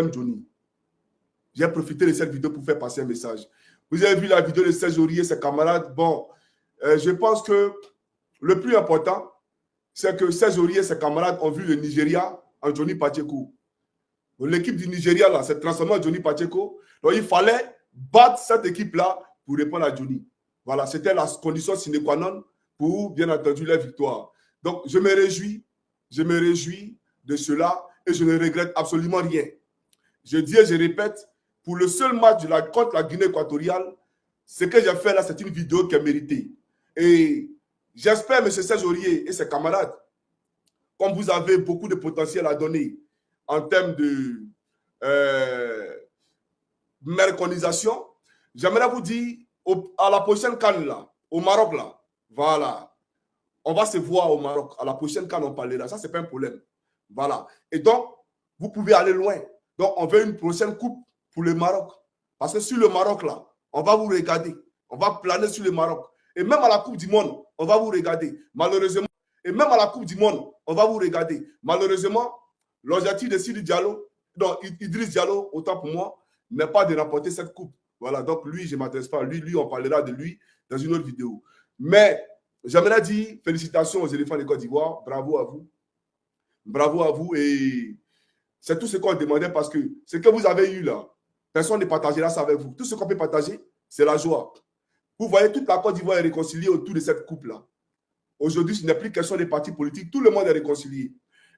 j'aime Johnny. J'ai profité de cette vidéo pour faire passer un message. Vous avez vu la vidéo de Serge Aurier, ses camarades. Bon, je pense que le plus important, c'est que Serge Aurier et ses camarades ont vu le Nigeria en Johnny Pacheco. L'équipe du Nigeria là, s'est transformée en Johnny Pacheco. Donc, il fallait battre cette équipe-là pour répondre à Johnny. Voilà, c'était la condition sine qua non pour, bien entendu, la victoire. Donc, je me réjouis de cela et je ne regrette absolument rien. Je dis et je répète, pour le seul match contre la Guinée équatoriale, ce que j'ai fait là, c'est une vidéo qui est méritée. Et j'espère, M. Serge Aurier et ses camarades, comme vous avez beaucoup de potentiel à donner en termes de merconisation, j'aimerais vous dire, à la prochaine CAN là, au Maroc là, voilà, on va se voir au Maroc. À la prochaine CAN, on parlera. Ça, ce n'est pas un problème. Voilà. Et donc, vous pouvez aller loin. Donc, on veut une prochaine coupe pour le Maroc. Parce que sur le Maroc, là, on va vous regarder. On va planer sur le Maroc. Et même à la Coupe du Monde, on va vous regarder. Malheureusement, et même à la Coupe du Monde, on va vous regarder. Malheureusement, l'objectif de Sidi Diallo, donc Idriss Diallo, autant pour moi, n'est pas de remporter cette coupe. Voilà, donc lui, je ne m'adresse pas à lui. Lui, on parlera de lui dans une autre vidéo. Mais j'aimerais dire félicitations aux éléphants de Côte d'Ivoire. Bravo à vous. Bravo à vous. Et c'est tout ce qu'on demandait parce que ce que vous avez eu là, personne ne partagera ça avec vous. Tout ce qu'on peut partager, c'est la joie. Vous voyez, toute la Côte d'Ivoire est réconciliée autour de cette coupe-là. Aujourd'hui, ce n'est plus question des partis politiques. Tout le monde est réconcilié.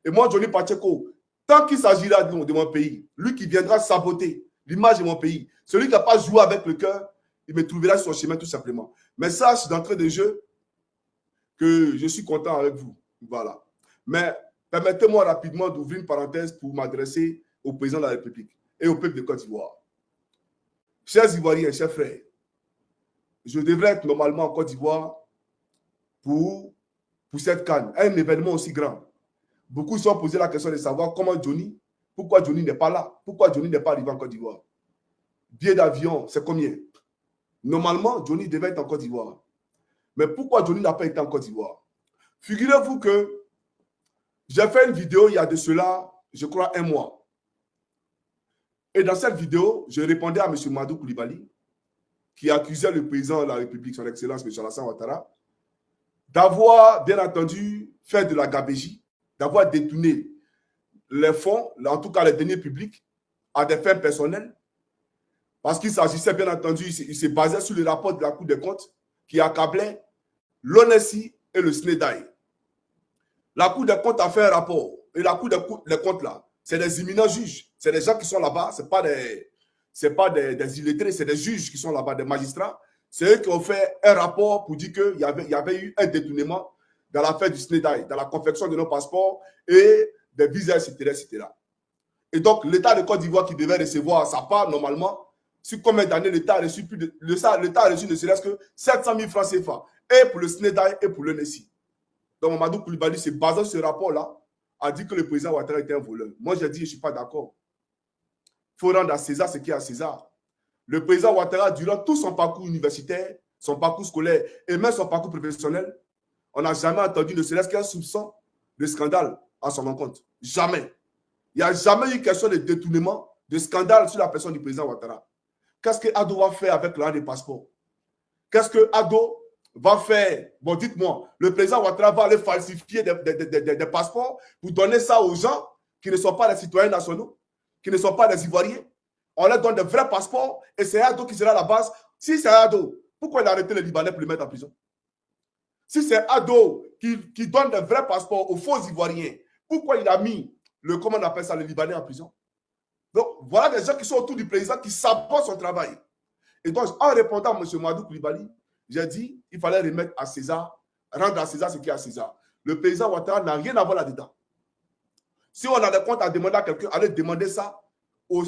Et moi, Johnny Pacheco, tant qu'il s'agira de mon pays, lui qui viendra saboter l'image de mon pays, celui qui n'a pas joué avec le cœur, il me trouvera sur son chemin tout simplement. Mais ça, c'est d'entrée de jeu que je suis content avec vous. Voilà. Mais permettez-moi rapidement d'ouvrir une parenthèse pour m'adresser au président de la République et au peuple de Côte d'Ivoire. Chers Ivoiriens, chers frères, je devrais être normalement en Côte d'Ivoire pour cette CAN, un événement aussi grand. Beaucoup se sont posé la question de savoir comment Johnny, pourquoi Johnny n'est pas là, pourquoi Johnny n'est pas arrivé en Côte d'Ivoire. Billet d'avion, c'est combien? Normalement, Johnny devait être en Côte d'Ivoire. Mais pourquoi Johnny n'a pas été en Côte d'Ivoire? Figurez-vous que j'ai fait une vidéo il y a de cela, je crois, 1 mois. Et dans cette vidéo, je répondais à M. Madou Koulibaly, qui accusait le président de la République, son Excellence, M. Alassane Ouattara, d'avoir, bien entendu, fait de la gabégie, d'avoir détourné les fonds, en tout cas les deniers publics, à des fins personnelles, parce qu'il s'agissait, bien entendu, il se basait sur le rapport de la Cour des comptes qui accablait l'ONESI et le SNEDAI. La Cour des comptes a fait un rapport, et la Cour des comptes, là, c'est des éminents juges, c'est des gens qui sont là-bas, ce n'est pas des illettrés, c'est des juges qui sont là-bas, des magistrats. C'est eux qui ont fait un rapport pour dire qu'il y avait eu un détournement dans l'affaire du SNEDAI, dans la confection de nos passeports et des visas, etc., etc. Et donc, l'État de Côte d'Ivoire qui devait recevoir sa part, normalement, sur combien d'années l'État a reçu l'État a reçu ne serait-ce que 700 000 francs CFA, et pour le SNEDAI et pour l'ONESI. Donc, Mamadou Koulibaly, se basant sur ce rapport-là, a dit que le président Ouattara était un voleur. Moi, j'ai dit, je ne suis pas d'accord. Il faut rendre à César ce qui est à César. Le président Ouattara, durant tout son parcours universitaire, son parcours scolaire et même son parcours professionnel, on n'a jamais entendu ne serait-ce qu'un soupçon de scandale à son encontre. Jamais. Il n'y a jamais eu question de détournement, de scandale sur la personne du président Ouattara. Qu'est-ce que Ado va faire avec l'argent des passeports? Qu'est-ce que Ado va faire? Bon, dites-moi, le président Ouattara va aller falsifier des passeports pour donner ça aux gens qui ne sont pas des citoyens nationaux, qui ne sont pas des Ivoiriens. On leur donne de vrais passeports et c'est Ado qui sera à la base. Si c'est Ado, pourquoi il a arrêté les Libanais pour les mettre en prison? Si c'est Ado qui donne de vrais passeports aux faux Ivoiriens, pourquoi il a mis comment on appelle ça, le Libanais en prison? Donc, voilà des gens qui sont autour du président qui sabotent son travail. Et donc, en répondant à M. Madou Koulibaly, j'ai dit qu'il fallait remettre à César, rendre à César ce qui est à César. Le président Ouattara n'a rien à voir là-dedans. Si on a des comptes à demander à quelqu'un, allez demander ça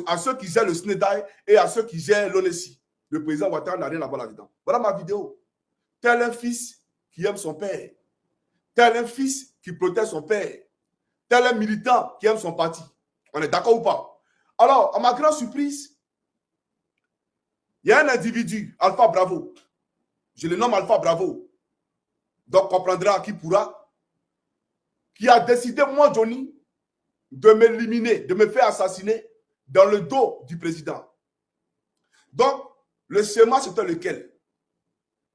à ceux qui gèrent le SNEDAI et à ceux qui gèrent l'ONESI. Le président Ouattara n'a rien à voir là-dedans. Voilà ma vidéo. Tel un fils qui aime son père. Tel un fils qui protège son père. Tel un militant qui aime son parti. On est d'accord ou pas? Alors, à ma grande surprise, il y a un individu, Alpha Bravo. Je le nomme Alpha Bravo. Donc, comprendra qui pourra. Qui a décidé, moi, Johnny, de m'éliminer, de me faire assassiner dans le dos du président. Donc, le schéma, c'était lequel?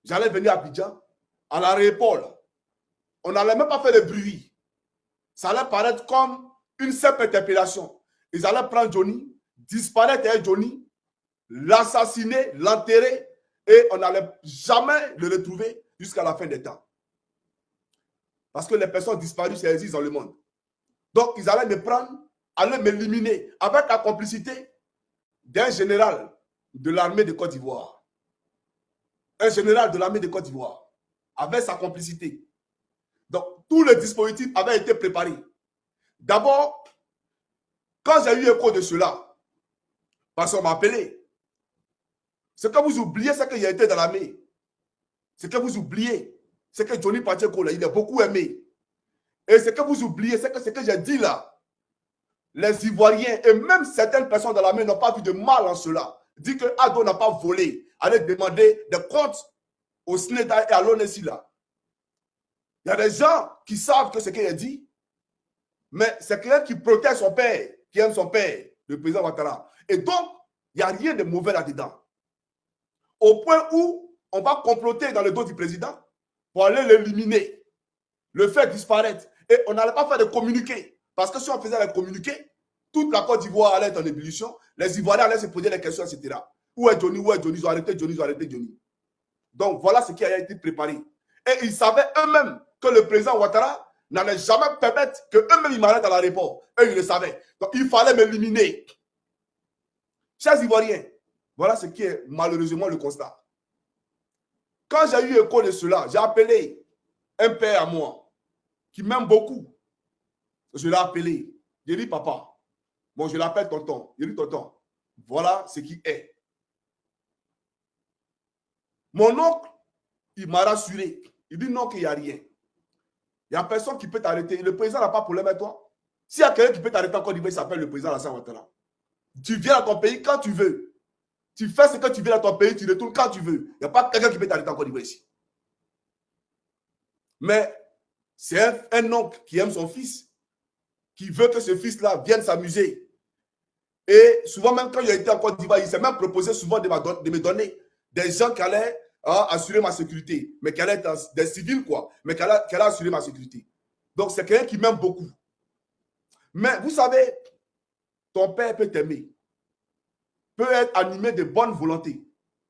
J'allais venir à Abidjan, à l'aéroport. On n'allait même pas faire de bruit. Ça allait paraître comme une simple interpellation. Ils allaient prendre Johnny, disparaître avec Johnny, l'assassiner, l'enterrer, et on n'allait jamais le retrouver jusqu'à la fin des temps. Parce que les personnes disparues, ça existe dans le monde. Donc, ils allaient me prendre, allaient m'éliminer avec la complicité d'un général de l'armée de Côte d'Ivoire. Un général de l'armée de Côte d'Ivoire, avec sa complicité. Donc, tout le dispositif avait été préparé. D'abord, quand j'ai eu écho de cela, parce qu'on m'a appelé, ce que vous oubliez, c'est qu'il a été dans l'armée. Ce que vous oubliez, c'est que Johnny Pacheco, là, il est beaucoup aimé. Et ce que vous oubliez, c'est que ce que j'ai dit là, les Ivoiriens et même certaines personnes dans l'armée n'ont pas vu de mal en cela. Dit que Ado n'a pas volé, allait demander des comptes au SNEDA et à l'ONESI là. Il y a des gens qui savent que ce qu'il a dit, mais c'est quelqu'un qui protège son père, qui aime son père, le président Ouattara. Et donc, il n'y a rien de mauvais là-dedans. Au point où on va comploter dans le dos du président pour aller l'éliminer, le faire disparaître. Et on n'allait pas faire de communiqué. Parce que si on faisait les communiqués, toute la Côte d'Ivoire allait être en ébullition, les Ivoiriens allaient se poser des questions, etc. Où est Johnny? Où est Johnny? Ils ont arrêté Johnny, ils ont arrêté Johnny. Donc, voilà ce qui a été préparé. Et ils savaient eux-mêmes que le président Ouattara n'allait jamais permettre qu'eux-mêmes ils m'arrêtent à l'aéroport. Eux, ils le savaient. Donc, il fallait m'éliminer. Chers Ivoiriens, voilà ce qui est malheureusement le constat. Quand j'ai eu écho de cela, j'ai appelé un père à moi qui m'aime beaucoup. Je l'ai appelé. J'ai dit, papa. Bon, je l'appelle tonton. J'ai dit, tonton, voilà ce qui est. Mon oncle, il m'a rassuré. Il dit non, qu'il n'y a rien. Il n'y a personne qui peut t'arrêter. Le président n'a pas de problème avec toi. S'il y a quelqu'un qui peut t'arrêter encore, il s'appelle le président Alassane Ouattara. Tu viens dans ton pays quand tu veux. Tu fais ce que tu veux dans ton pays, tu retournes quand tu veux. Il n'y a pas quelqu'un qui peut t'arrêter encore ici. Mais c'est un oncle qui aime son fils, qui veut que ce fils-là vienne s'amuser. Et souvent, même quand il a été en Côte d'Ivoire, il s'est même proposé souvent de me donner des gens qui allaient assurer ma sécurité, mais qui allaient être des civils, quoi, mais qui allaient assurer ma sécurité. Donc, c'est quelqu'un qui m'aime beaucoup. Mais vous savez, ton père peut t'aimer, peut être animé de bonne volonté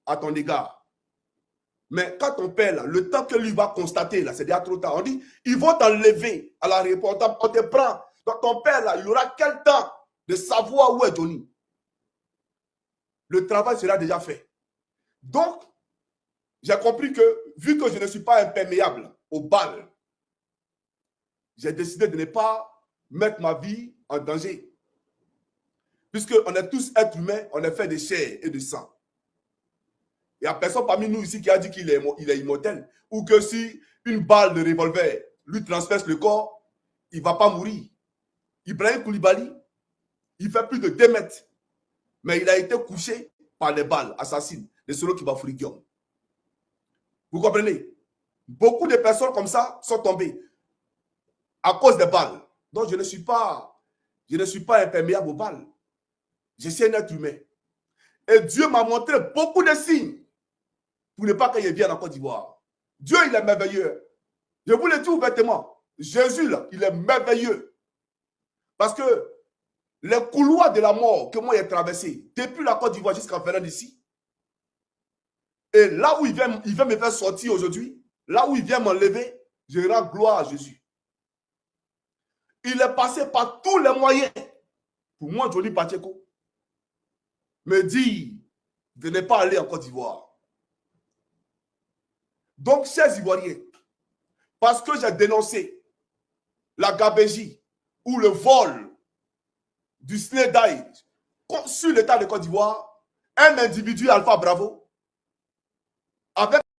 à ton égard. Mais quand ton père, là, le temps que lui va constater, là, c'est déjà trop tard. On dit, ils vont t'enlever à l'aéroport, on te prend. Donc, ton père, là, il aura quel temps de savoir où est Johnny? Le travail sera déjà fait. Donc, j'ai compris que, vu que je ne suis pas imperméable aux balles, j'ai décidé de ne pas mettre ma vie en danger. Puisqu'on est tous êtres humains, on est fait de chair et de sang. Il n'y a personne parmi nous ici qui a dit qu'il est immortel. Ou que si une balle de revolver lui transperce le corps, il ne va pas mourir. Ibrahim Koulibaly, il fait plus de 2 mètres. Mais il a été couché par les balles assassines de Solo Kibafouligion. Vous comprenez? Beaucoup de personnes comme ça sont tombées à cause des balles. Donc je ne suis pas imperméable aux balles. Je suis un être humain. Et Dieu m'a montré beaucoup de signes pour ne pas que je vienne en Côte d'Ivoire. Dieu, il est merveilleux. Je vous le dis ouvertement. Jésus, là, il est merveilleux. Parce que les couloirs de la mort que moi j'ai traversé, depuis la Côte d'Ivoire jusqu'en venant d'ici, et là où il vient me faire sortir aujourd'hui, là où il vient m'enlever, je rends gloire à Jésus. Il est passé par tous les moyens pour moi, Johnny Pacheco, me dire de ne pas aller en Côte d'Ivoire. Donc, chers Ivoiriens, parce que j'ai dénoncé la gabégie ou le vol du SNEDAI sur l'État de Côte d'Ivoire, un individu, Alpha Bravo, avec